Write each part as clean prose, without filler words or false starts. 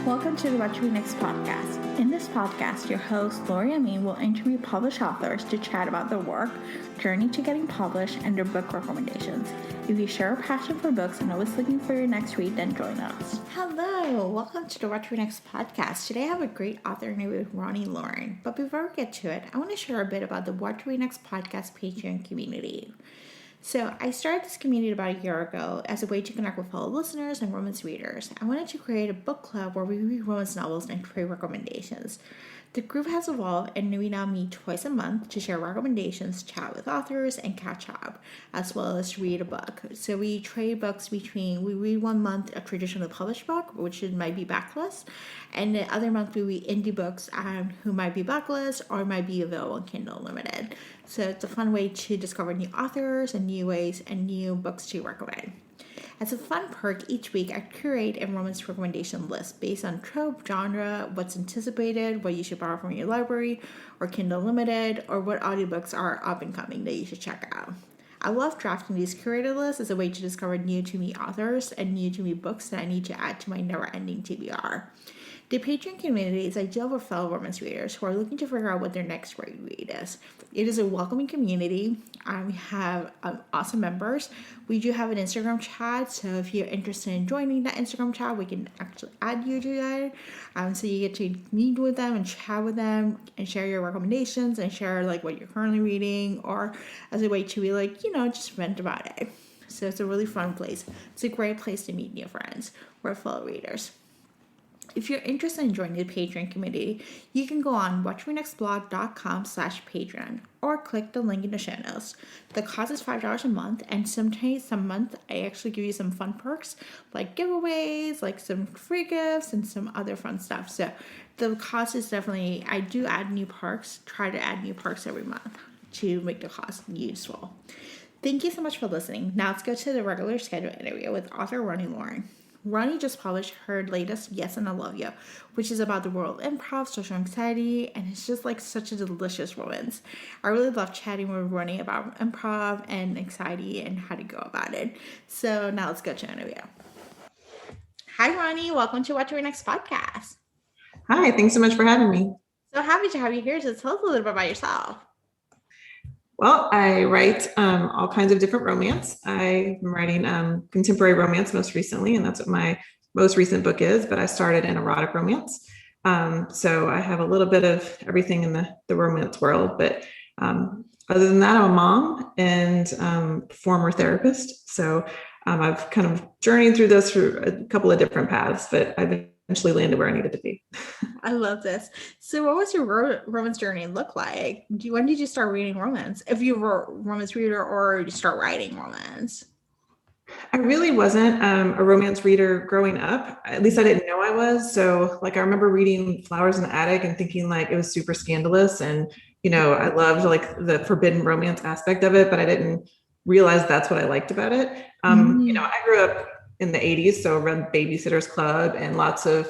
Welcome to the What to Read Next podcast. In this podcast, your host, Lori Amin, will interview published authors to chat about their work, journey to getting published, and their book recommendations. If you share a passion for books and always looking for your next read, then join us. Hello, welcome to the What to Read Next podcast. Today I have a great author interview with Roni Loren. But before we get to it, I want to share a bit about the What to Read Next podcast Patreon community. So I started this community about a year ago as a way to connect with fellow listeners and romance readers. I wanted to create a book club where we read romance novels and trade recommendations. The group has evolved and we now meet twice a month to share recommendations, chat with authors, and catch up, as well as read a book. So we trade books we read 1 month a traditionally published book, which might be backlist, and the other month we read indie books who might be backlist or might be available on Kindle Unlimited. So it's a fun way to discover new authors and new ways and new books to recommend. As a fun perk, each week I curate a romance recommendation list based on trope, genre, what's anticipated, what you should borrow from your library or Kindle Unlimited, or what audiobooks are up and coming that you should check out. I love drafting these curated lists as a way to discover new to me authors and new to me books that I need to add to my never-ending TBR. The Patreon community is ideal for fellow romance readers who are looking to figure out what their next great read is. It is a welcoming community. We have awesome members. We do have an Instagram chat, so if you're interested in joining that Instagram chat, we can actually add you to that. So you get to meet with them and chat with them and share your recommendations and share like what you're currently reading, or as a way to be like, just vent about it. So it's a really fun place. It's a great place to meet new friends or fellow readers. If you're interested in joining the Patreon community, you can go on whatchrenextblog.com/Patreon or click the link in the show notes. The cost is $5 a month, and sometimes some month I actually give you some fun perks like giveaways, like some free gifts, and some other fun stuff. So the cost is definitely, I do add new perks, try to add new perks every month to make the cost useful. Thank you so much for listening. Now let's go to the regular scheduled interview with author Roni Loren. Roni just published her latest Yes and I Love You, which is about the world of improv, social anxiety, and it's just like such a delicious romance. I really love chatting with Roni about improv and anxiety and how to go about it. So now let's go to the interview. Hi, Roni. Welcome to What to Read Next podcast. Hi, thanks so much for having me. So happy to have you here. So tell us a little bit about yourself. Well, I write all kinds of different romance. I'm writing contemporary romance most recently, and that's what my most recent book is, but I started in erotic romance. So I have a little bit of everything in the romance world, but other than that, I'm a mom and former therapist. So I've kind of journeyed through this through a couple of different paths, but I've eventually landed where I needed to be. I love this. So what was your romance journey look like? When did you start reading romance? If you were a romance reader, or did you start writing romance? I really wasn't a romance reader growing up. At least I didn't know I was. So like I remember reading Flowers in the Attic and thinking like it was super scandalous. And, I loved like the forbidden romance aspect of it, but I didn't realize that's what I liked about it. I grew up in the 80s, so read Babysitter's Club and lots of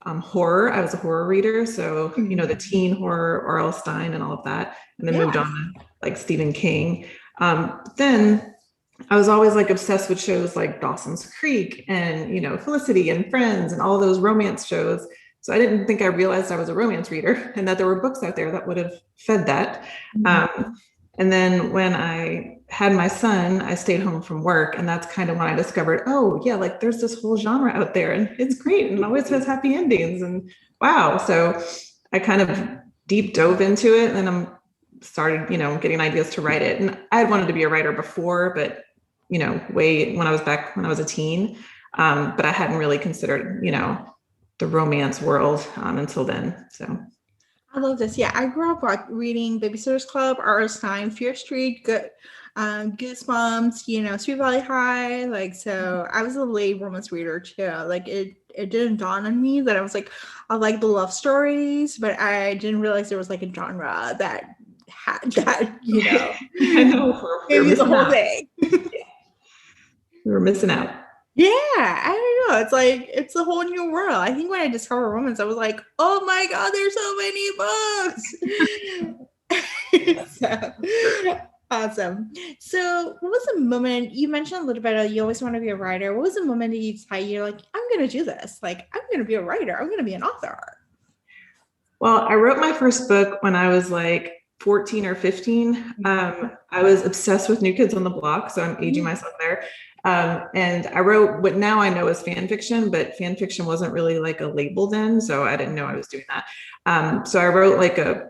horror. I was a horror reader, so the teen horror, R.L. Stine and all of that, and then moved on to like Stephen King. Then I was always like obsessed with shows like Dawson's Creek and Felicity and Friends and all those romance shows. So I didn't think I realized I was a romance reader and that there were books out there that would have fed that. And then when I had my son, I stayed home from work, and that's kind of when I discovered, like there's this whole genre out there and it's great and it always has happy endings and wow. So I kind of deep dove into it, and then I started, getting ideas to write it. And I had wanted to be a writer before, but, way when I was a teen, but I hadn't really considered, the romance world until then. So. I love this. Yeah, I grew up reading Babysitter's Club, R.L. Stine, Fear Street, Goosebumps, Sweet Valley High. Like, so I was a late romance reader too. Like, it didn't dawn on me that I was like, I like the love stories, but I didn't realize there was like a genre that had that, I know. Maybe the whole thing. We were missing out. Yeah, I don't know. It's like, it's a whole new world. I think when I discovered romance, I was like, oh my God, there's so many books. Awesome. So what was the moment you mentioned a little bit you always want to be a writer? What was the moment that you decided you're like, I'm going to do this? Like, I'm going to be a writer. I'm going to be an author. Well, I wrote my first book when I was like 14 or 15. I was obsessed with New Kids on the Block, so I'm aging myself there. And I wrote what now I know is fan fiction, but fan fiction wasn't really like a label then, so I didn't know I was doing that. So I wrote like a,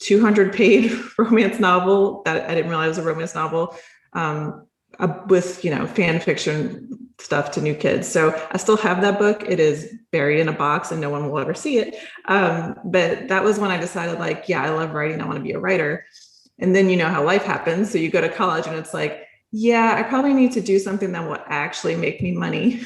200-page romance novel that I didn't realize was a romance novel, with, fan fiction stuff to new kids. So I still have that book. It is buried in a box and no one will ever see it. But that was when I decided like, yeah, I love writing. I want to be a writer. And then you know how life happens. So you go to college and it's like, yeah, I probably need to do something that will actually make me money.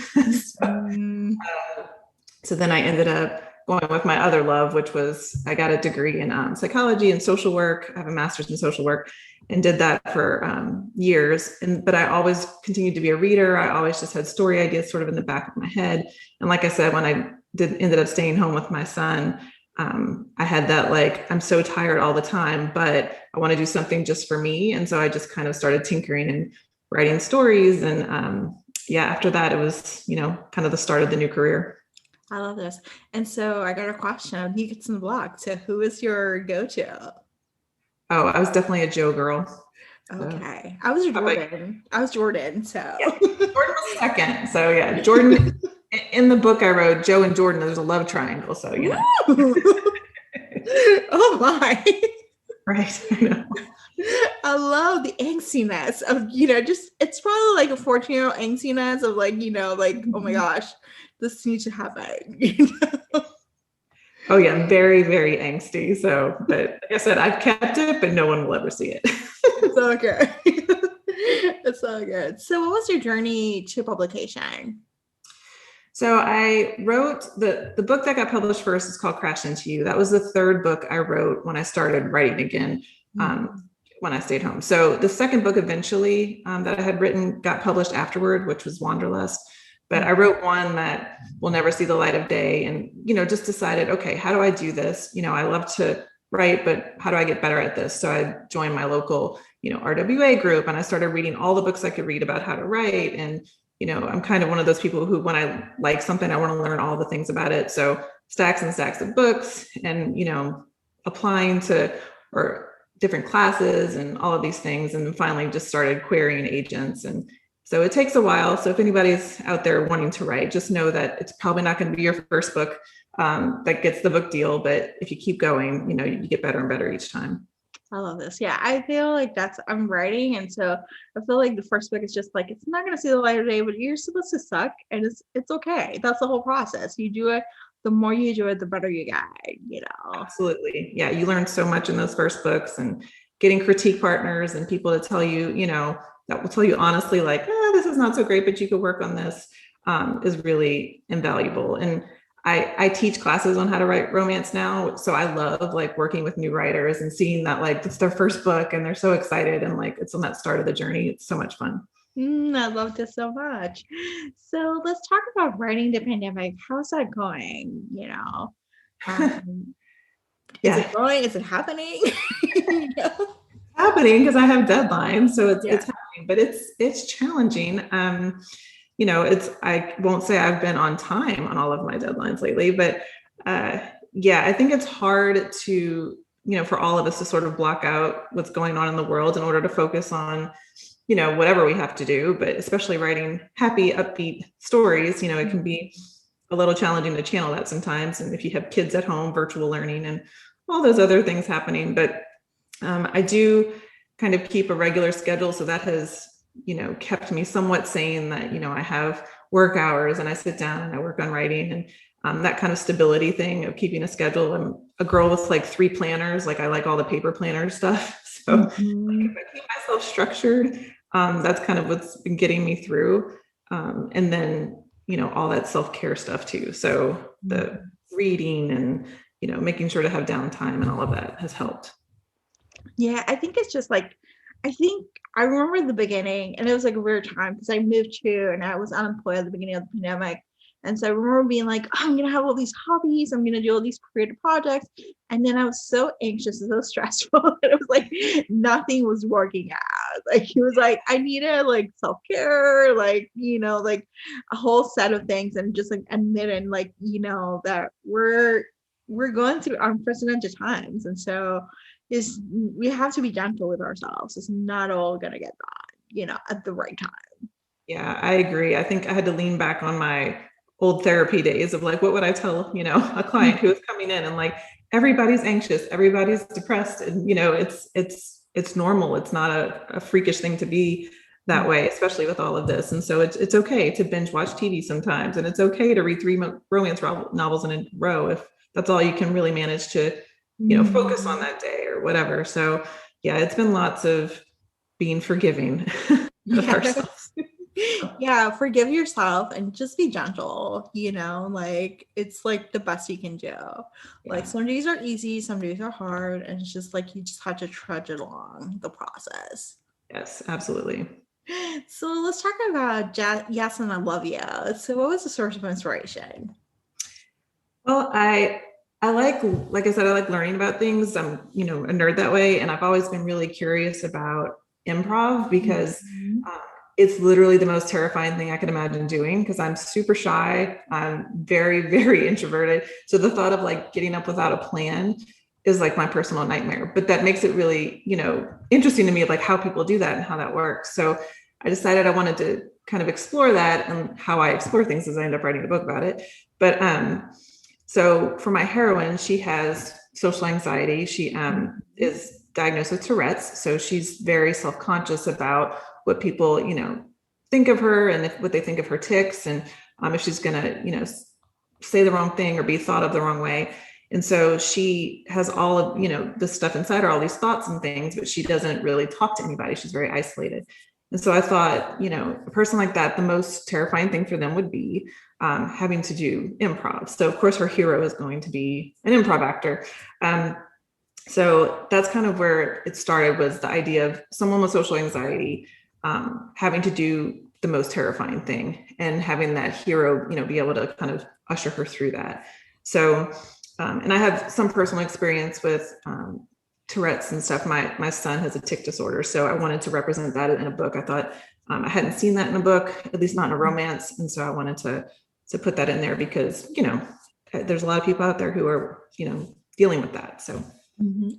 So then I ended up going with my other love, which was I got a degree in psychology and social work. I have a master's in social work and did that for years. But I always continued to be a reader. I always just had story ideas sort of in the back of my head. And like I said, when I ended up staying home with my son, I had that like, I'm so tired all the time, but I want to do something just for me. And so I just kind of started tinkering and writing stories. And after that, it was, kind of the start of the new career. I love this. And so I got a question on New Kids on the Block. So who is your go-to? Oh, I was definitely a Joe girl. Okay. I was Jordan. So Jordan was second. So yeah, Jordan in the book I wrote, Joe and Jordan, there's a love triangle. So, Oh my. Right. I know. I love the angstiness of, it's probably like a 14-year-old angstiness of like, like, oh my gosh, this needs to happen. Oh yeah, very, very angsty. So, but like I said, I've kept it, but no one will ever see it. It's all good. It's all good. So what was your journey to publication? So I wrote the book that got published first is called Crash Into You. That was the third book I wrote when I started writing again, when I stayed home. So the second book eventually that I had written got published afterward, which was Wanderlust. But I wrote one that will never see the light of day and, just decided, okay, how do I do this? I love to write, but how do I get better at this? So I joined my local, RWA group and I started reading all the books I could read about how to write. And, I'm kind of one of those people who, when I like something, I want to learn all the things about it. So stacks and stacks of books and, applying to or different classes and all of these things. And then finally just started querying agents. And so it takes a while. So if anybody's out there wanting to write, just know that it's probably not going to be your first book that gets the book deal. But if you keep going, you get better and better each time. I love this. Yeah, I feel like I'm writing. And so I feel like the first book is just like, it's not going to see the light of day, but you're supposed to suck. And it's okay. That's the whole process. You do it. The more you do it, the better you get, Absolutely. Yeah. You learn so much in those first books and getting critique partners and people to tell you, that will tell you honestly, like, this is not so great, but you could work on this, is really invaluable. And I teach classes on how to write romance now. So I love like working with new writers and seeing that like it's their first book and they're so excited and like it's on that start of the journey. It's so much fun. I love this so much. So let's talk about writing the pandemic. How's that going? Is it going? Is it happening? Happening because I have deadlines. So it's happening, but it's challenging. I won't say I've been on time on all of my deadlines lately, but I think it's hard to, for all of us to sort of block out what's going on in the world in order to focus on, whatever we have to do, but especially writing happy, upbeat stories, it can be a little challenging to channel that sometimes. And if you have kids at home, virtual learning and all those other things happening, but I do kind of keep a regular schedule. So that has, kept me somewhat sane that, I have work hours and I sit down and I work on writing and that kind of stability thing of keeping a schedule. I'm a girl with like 3 planners. Like I like all the paper planner stuff. So if I keep myself structured, that's kind of what's been getting me through. And then, all that self-care stuff too. So the reading and, making sure to have downtime and all of that has helped. Yeah, I think it's just like, I remember the beginning and it was like a weird time because I moved to and I was unemployed at the beginning of the pandemic. And so I remember being like, oh, I'm going to have all these hobbies. I'm going to do all these creative projects. And then I was so anxious and so stressful. And it was like, nothing was working out. Like, he was like, I needed like self-care, like, like a whole set of things. And just like admitting like, that we're going through unprecedented times. And so we have to be gentle with ourselves. It's not all going to get done, at the right time. Yeah, I agree. I think I had to lean back on my old therapy days of like, what would I tell, a client who was coming in and like, everybody's anxious, everybody's depressed. And, it's normal. It's not a freakish thing to be that way, especially with all of this. And so it's okay to binge watch TV sometimes. And it's okay to read 3 romance novels in a row if that's all you can really manage to, focus on that day or whatever. So yeah, it's been lots of being forgiving of ourselves. Yeah, forgive yourself and just be gentle, like it's like the best you can do. Yeah. Like some days are easy, some days are hard, and it's just like you just have to trudge along the process. Yes, absolutely. So let's talk about Yes and I Love You. So what was the source of inspiration? Well, I like I said, I like learning about things. I'm, a nerd that way. And I've always been really curious about improv because it's literally the most terrifying thing I could imagine doing because I'm super shy. I'm very, very introverted. So the thought of like getting up without a plan is like my personal nightmare, but that makes it really, interesting to me, like how people do that and how that works. So I decided I wanted to kind of explore that and how I explore things as I end up writing a book about it. But, so for my heroine, she has social anxiety. She is diagnosed with Tourette's. So she's very self-conscious about what people, think of her and what they think of her tics and if she's going to, say the wrong thing or be thought of the wrong way. And so she has all of, this stuff inside her, all these thoughts and things, but she doesn't really talk to anybody. She's very isolated. And so I thought, a person like that, the most terrifying thing for them would be having to do improv. So of course her hero is going to be an improv actor. So that's kind of where it started, was the idea of someone with social anxiety having to do the most terrifying thing and having that hero, be able to kind of usher her through that. So, and I have some personal experience with Tourette's and stuff. My son has a tic disorder. So I wanted to represent that in a book. I thought I hadn't seen that in a book, at least not in a romance. And so I wanted to put that in there because, there's a lot of people out there who are, dealing with that. So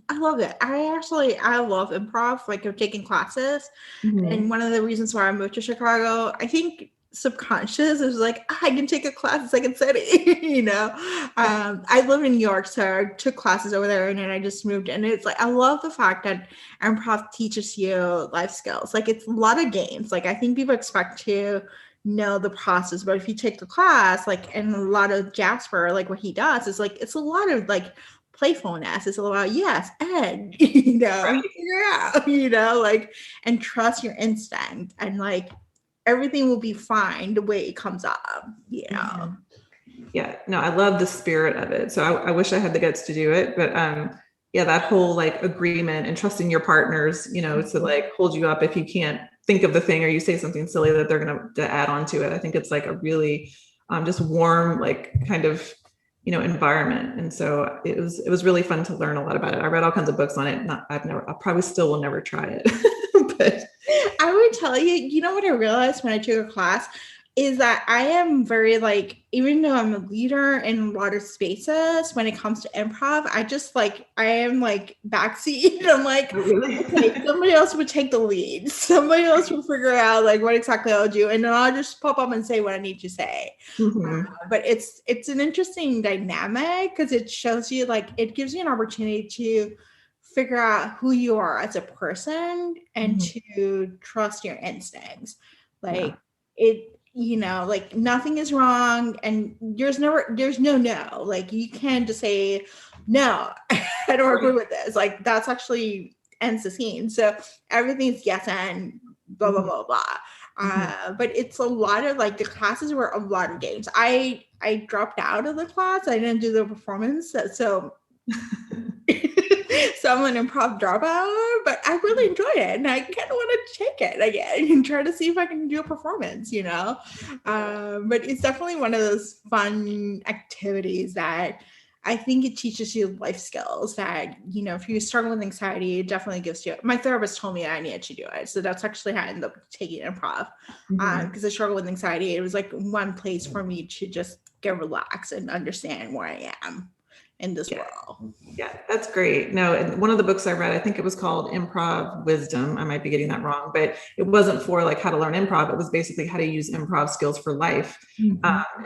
I love it. I love improv. Like I've taken classes and one of the reasons why I moved to Chicago, I think subconscious is like, I can take a class in Second City, I live in New York, so I took classes over there and then I just moved. And it's like, I love the fact that improv teaches you life skills. Like it's a lot of games. Like I think people expect to know the process, but if you take the class, like, and a lot of Jasper, like what he does is like, it's a lot of like playfulness. It's all about yes and figure out, like, and trust your instinct and like everything will be fine the way it comes up, Yeah, no, I love the spirit of it. So I wish I had the guts to do it, but yeah, that whole like agreement and trusting your partners, to like hold you up if you can't think of the thing or you say something silly that they're going to add on to it. I think it's like a really just warm, like kind of, environment. And so it was really fun to learn a lot about it. I read all kinds of books on it. I probably still will never try it, but I would tell you, what I realized when I took a class is that I am very like, even though I'm a leader in a lot of spaces, when it comes to improv, I am like backseat. I'm like, okay, somebody else would take the lead. Somebody else will figure out like what exactly I'll do. And then I'll just pop up and say what I need to say. But it's an interesting dynamic because it shows you like, it gives you an opportunity to figure out who you are as a person and to trust your instincts. Like like nothing is wrong and there's no, like you can't just say, no, I don't agree with this. Like that's actually ends the scene. So everything's yes and blah, blah, blah, blah. But it's a lot of like the classes were a lot of games. I dropped out of the class. I didn't do the performance. So So I'm an improv dropout, but I really enjoyed it, and I kind of want to take it again and try to see if I can do a performance, but it's definitely one of those fun activities that I think it teaches you life skills that, if you struggle with anxiety, it definitely gives you. My therapist told me I needed to do it. So that's actually how I ended up taking improv, because I struggle with anxiety. It was like one place for me to just get relaxed and understand where I am in this world. Yeah, that's great. No, and one of the books I read, I think it was called Improv Wisdom. I might be getting that wrong, but it wasn't for like how to learn improv. It was basically how to use improv skills for life. And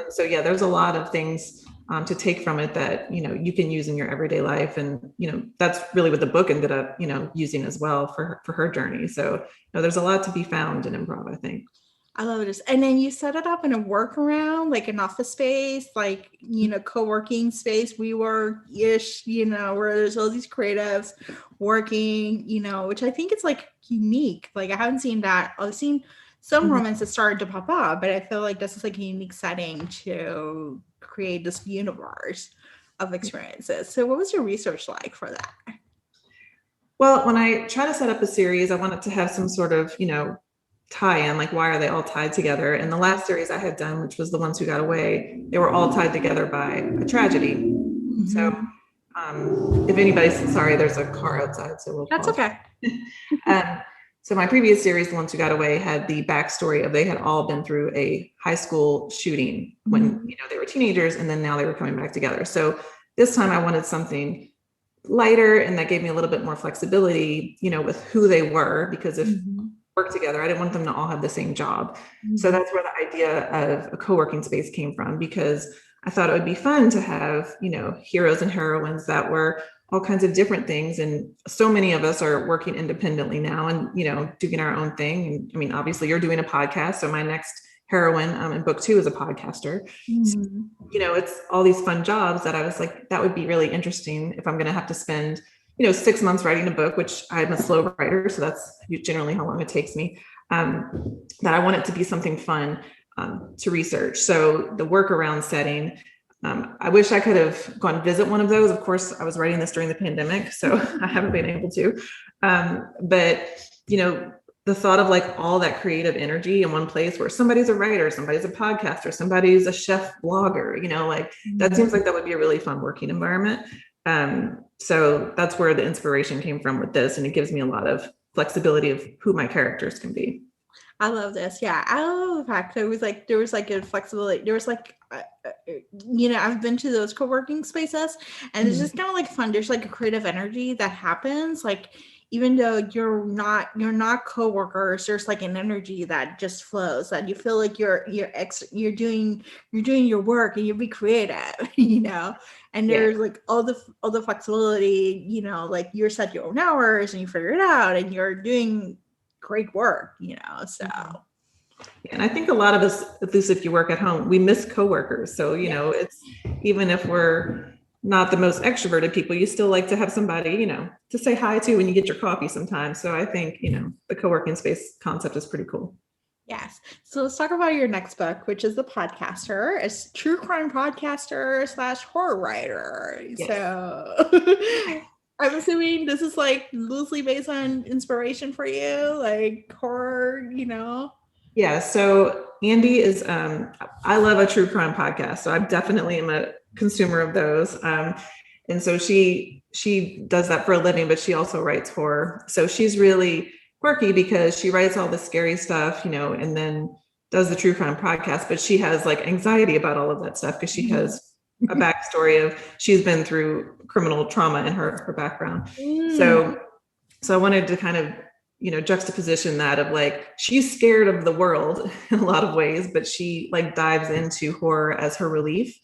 so, yeah, there's a lot of things to take from it that, you can use in your everyday life. And, that's really what the book ended up, using as well for her journey. So, there's a lot to be found in improv, I think. I love this. And then you set it up in a workaround, like an office space, like, co-working space, WeWork-ish, where there's all these creatives working, which I think it's like unique. Like I haven't seen that. I've seen some romance that started to pop up, but I feel like this is like a unique setting to create this universe of experiences. So what was your research like for that? Well, when I try to set up a series, I want it to have some sort of, tie-in, like why are they all tied together? And the last series I had done, which was The Ones Who Got Away, they were all tied together by a tragedy. So if anybody's sorry, there's a car outside, so we'll That's okay. So my previous series, The Ones Who Got Away, had the backstory of they had all been through a high school shooting when they were teenagers, and then now they were coming back together. So this time I wanted something lighter, and that gave me a little bit more flexibility, with who they were, because if work together, I didn't want them to all have the same job. So that's where the idea of a co-working space came from, because I thought it would be fun to have, heroes and heroines that were all kinds of different things. And so many of us are working independently now and, doing our own thing. And I mean, obviously you're doing a podcast. So my next heroine in book 2 is a podcaster. So, it's all these fun jobs that I was like, that would be really interesting if I'm going to have to spend 6 months writing a book, which I'm a slow writer. So that's generally how long it takes me, that I want it to be something fun to research. So the workaround setting, I wish I could have gone visit one of those. Of course, I was writing this during the pandemic, so I haven't been able to. But, the thought of like all that creative energy in one place where somebody's a writer, somebody's a podcaster, somebody's a chef blogger, that seems like that would be a really fun working environment. So that's where the inspiration came from with this. And it gives me a lot of flexibility of who my characters can be. I love this. Yeah. I love the fact that there was like a flexibility. There was like, I've been to those co-working spaces, and it's just kind of like fun. There's like a creative energy that happens. Like, even though you're not co-workers, there's like an energy that just flows, that you feel like you're doing your work and you'll be creative, and there's like all the flexibility, like you're set your own hours and you figure it out and you're doing great work, so. And I think a lot of us, at least if you work at home, we miss coworkers. So, it's, even if we're not the most extroverted people, you still like to have somebody, to say hi to when you get your coffee sometimes. So I think, the co-working space concept is pretty cool. Yes. So let's talk about your next book, which is The Podcaster, a true crime podcaster / horror writer. Yes. So I'm assuming this is like loosely based on inspiration for you, like horror, Yeah. So Andy is, I love a true crime podcast. So I definitely am a consumer of those. And so she does that for a living, but she also writes horror. So she's really quirky because she writes all the scary stuff, and then does the true crime podcast, but she has like anxiety about all of that stuff because she has a backstory of she's been through criminal trauma in her background. So I wanted to kind of, juxtaposition that of like, she's scared of the world in a lot of ways, but she like dives into horror as her relief.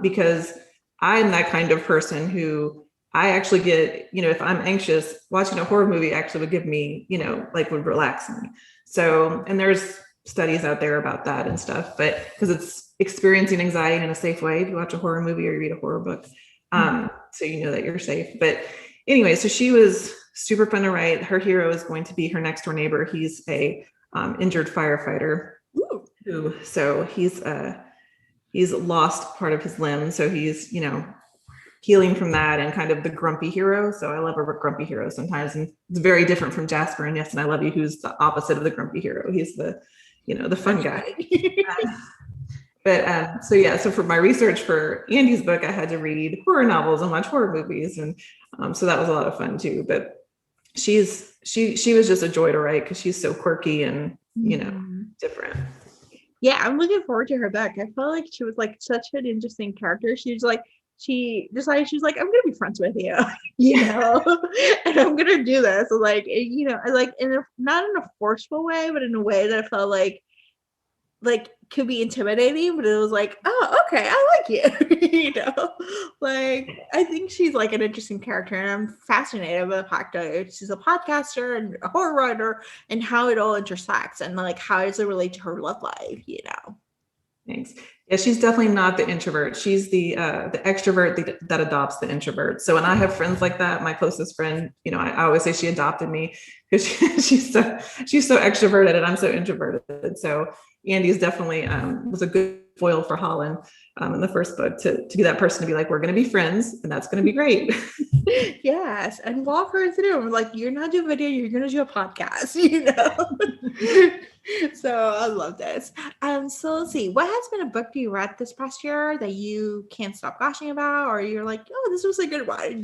Because I'm that kind of person who I actually get, if I'm anxious, watching a horror movie actually would give me, would relax me. So, and there's studies out there about that and stuff, but because it's experiencing anxiety in a safe way if you watch a horror movie or you read a horror book. So that you're safe. But anyway, so she was super fun to write. Her hero is going to be her next door neighbor. He's a injured firefighter. He's lost part of his limb. So he's, healing from that and kind of the grumpy hero. So I love a grumpy hero sometimes, and it's very different from Jasper and Yes and I Love You, who's the opposite of the grumpy hero. He's the, the fun guy. So for my research for Andy's book, I had to read horror novels and watch horror movies, and so that was a lot of fun too. But she was just a joy to write because she's so quirky and different. Yeah, I'm looking forward to her book. I felt like she was like such an interesting character. She decided she was like, I'm gonna be friends with you, and I'm gonna do this. Like, like not in a forceful way, but in a way that I felt like could be intimidating, but it was like, oh, okay, I like you. Like, I think she's like an interesting character, and I'm fascinated by the fact that she's a podcaster and a horror writer and how it all intersects and like how does it relate to her love life. Thanks. Yeah, she's definitely not the introvert. She's the extrovert that adopts the introvert. So when I have friends like that, my closest friend, I always say she adopted me because she's so extroverted and I'm so introverted. So Andy's definitely was a good foil for Holland in the first book to be that person to be like, we're going to be friends and that's going to be great. Yes, and walk her through. Like, you're not doing video, you're going to do a podcast. So I love this. So let's see, what has been a book you read this past year that you can't stop gushing about, or you're like, oh, this was a good one,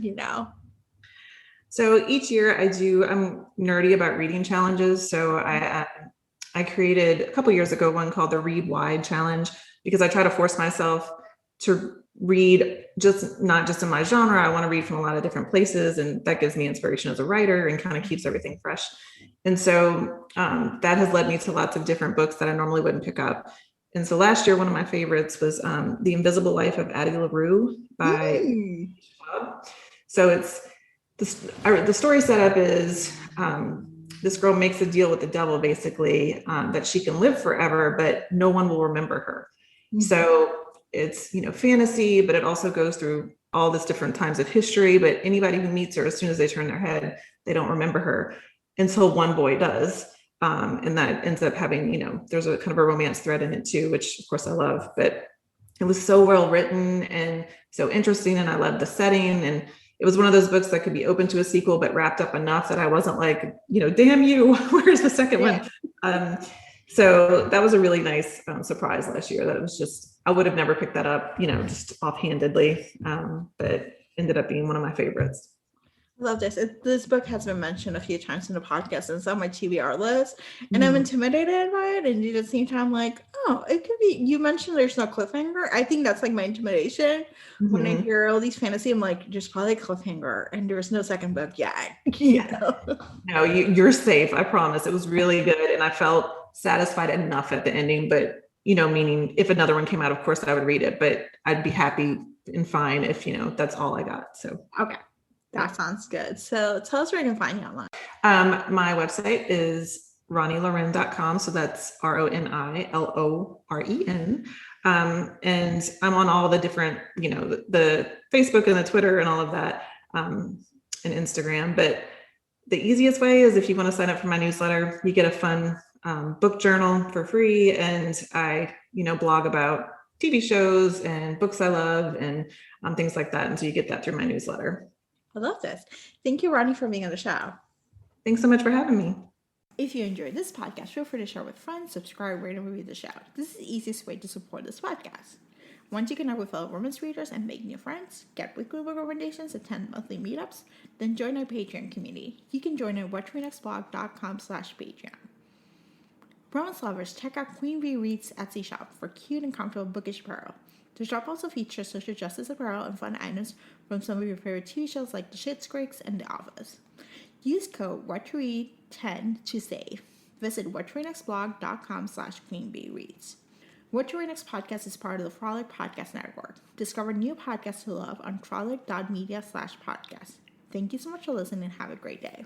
So each year I'm nerdy about reading challenges. So I created a couple years ago one called the Read Wide Challenge, because I try to force myself to read not just in my genre. I want to read from a lot of different places, and that gives me inspiration as a writer and kind of keeps everything fresh. And so that has led me to lots of different books that I normally wouldn't pick up. And so last year, one of my favorites was The Invisible Life of Addie LaRue by Schwab. So it's the story setup is this girl makes a deal with the devil, basically, that she can live forever, but no one will remember her. Mm-hmm. So it's, fantasy, but it also goes through all this different times of history. But anybody who meets her, as soon as they turn their head, they don't remember her until one boy does. And that ends up having, there's a kind of a romance thread in it too, which of course I love, but it was so well written and so interesting. And I loved the setting. And it was one of those books that could be open to a sequel, but wrapped up enough that I wasn't like, damn you, where's the second one? So that was a really nice surprise last year. That was just, I would have never picked that up, just offhandedly, but ended up being one of my favorites. Love this. This book has been mentioned a few times in the podcast, and it's on my TBR list. And I'm intimidated by it. And at the same time, like, oh, it could be. You mentioned there's no cliffhanger. I think that's like my intimidation when I hear all these fantasy. I'm like, just probably cliffhanger, and there's no second book yet. No, you're safe. I promise. It was really good, and I felt satisfied enough at the ending. But meaning if another one came out, of course I would read it. But I'd be happy and fine if that's all I got. So okay. That sounds good. So tell us where you can find you online. My website is roniloren.com. So that's RONILOREN. And I'm on all the different, the Facebook and the Twitter and all of that, and Instagram. But the easiest way is if you want to sign up for my newsletter, you get a fun book journal for free. And I, blog about TV shows and books I love and things like that. And so you get that through my newsletter. I love this. Thank you, Roni, for being on the show. Thanks so much for having me. If you enjoyed this podcast, feel free to share with friends, subscribe, rate, and review the show. This is the easiest way to support this podcast. Once you connect with fellow romance readers and make new friends, get weekly book recommendations, attend monthly meetups, then join our Patreon community. You can join at whattoreadnextblog.com/Patreon. Romance lovers, check out Queen Bee Reads Etsy shop for cute and comfortable bookish apparel. The shop also features social justice apparel and fun items from some of your favorite TV shows like The Schitt's Creek and The Office. Use code WhatToRead10 to save. Visit whattoreadnextblog.com/QueenBeeReads. What to Read Next podcast is part of the Frolic Podcast Network. Discover new podcasts to love on frolic.media/podcast. Thank you so much for listening and have a great day.